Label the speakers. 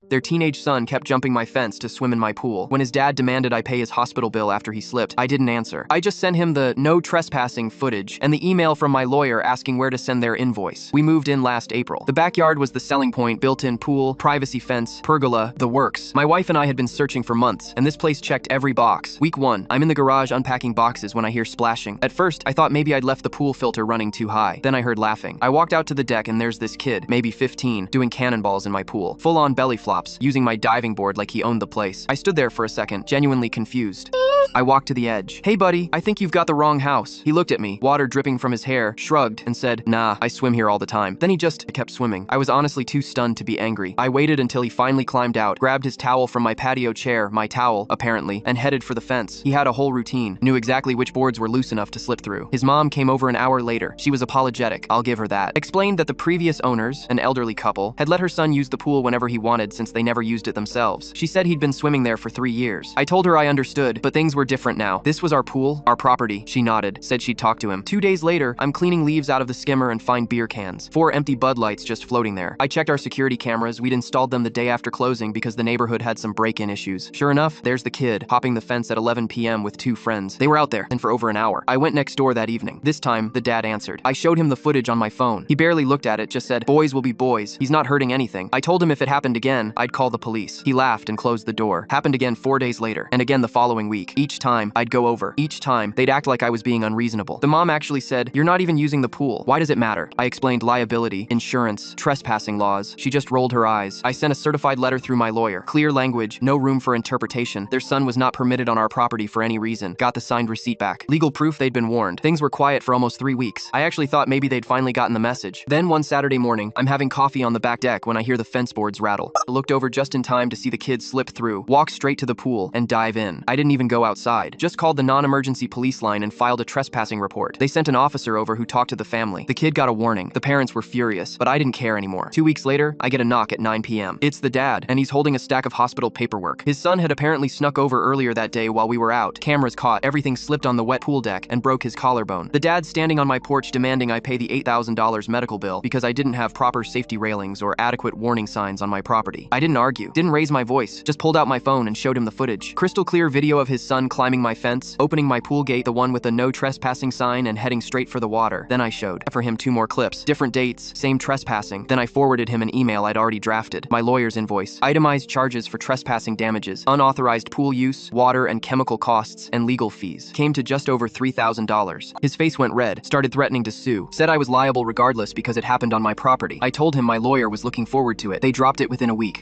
Speaker 1: Their teenage son kept jumping my fence to swim in my pool. When his dad demanded I pay his hospital bill after he slipped, I didn't answer. I just sent him the no trespassing footage and the email from my lawyer asking where to send their invoice. We moved in last April. The backyard was the selling point: built-in pool, privacy fence, pergola, the works. My wife and I had been searching for months, and this place checked every box. Week 1, I'm in the garage unpacking boxes when I hear splashing. At first, I thought maybe I'd left the pool filter running too high. Then I heard laughing. I walked out to the deck and there's this kid, maybe 15, doing cannonballs in my pool. Full-on belly flops, using my diving board like he owned the place. I stood there for a second, genuinely confused. I walked to the edge. "Hey buddy, I think you've got the wrong house." He looked at me, water dripping from his hair, shrugged, and said, "Nah, I swim here all the time." Then he just kept swimming. I was honestly too stunned to be angry. I waited until he finally climbed out, grabbed his towel from my patio chair, my towel, apparently, and headed for the fence. He had a whole routine, knew exactly which boards were loose enough to slip through. His mom came over an hour later. She was apologetic, I'll give her that. Explained that the previous owners, an elderly couple, had let her son use the pool whenever he wanted since they never used it themselves. She said he'd been swimming there for 3 years. I told her I understood, but things were different now. This was our pool, our property. She nodded, said she'd talk to him. 2 days later, I'm cleaning leaves out of the skimmer and find beer cans. 4 empty Bud Lights just floating there. I checked our security cameras. We'd installed them the day after closing because the neighborhood had some break-in issues. Sure enough, there's the kid, hopping the fence at 11 p.m. with 2 friends. They were out there, and for over an hour. I went next door that evening. This time, the dad answered. I showed him the footage on my phone. He barely looked at it, just said, "Boys will be boys. He's not hurting anything." I told him if it happened again, I'd call the police. He laughed and closed the door. Happened again 4 days later, and again the following week. Each time, I'd go over. Each time, they'd act like I was being unreasonable. The mom actually said, "You're not even using the pool. Why does it matter?" I explained liability, insurance, trespassing laws. She just rolled her eyes. I sent a certified letter through my lawyer. Clear language, no room for interpretation. Their son was not permitted on our property for any reason. Got the signed receipt back. Legal proof they'd been warned. Things were quiet for almost 3 weeks. I actually thought maybe they'd finally gotten the message. Then one Saturday morning, I'm having coffee on the back deck when I hear the fence boards rattle. I looked over just in time to see the kid slip through, walk straight to the pool, and dive in. I didn't even go outside. Just called the non-emergency police line and filed a trespassing report. They sent an officer over who talked to the family. The kid got a warning. The parents were furious, but I didn't care anymore. 2 weeks later, I get a knock at 9 p.m. It's the dad, and he's holding a stack of hospital paperwork. His son had apparently snuck over earlier that day while we were out. Cameras caught. Everything slipped on the wet pool deck and broke his collarbone. The dad's standing on my porch demanding I pay the $8,000 medical bill because I didn't have proper safety railings or adequate warning signs on my property. I didn't argue, didn't raise my voice, just pulled out my phone and showed him the footage. Crystal clear video of his son climbing my fence, opening my pool gate, the one with the no trespassing sign, and heading straight for the water. Then I showed for him 2 more clips, different dates, same trespassing. Then I forwarded him an email I'd already drafted. My lawyer's invoice, itemized charges for trespassing damages, unauthorized pool use, water and chemical costs, and legal fees. Came to just over $3,000. His face went red, started threatening to sue, said I was liable regardless because it happened on my property. I told him my lawyer was looking forward to it. They dropped it within a week.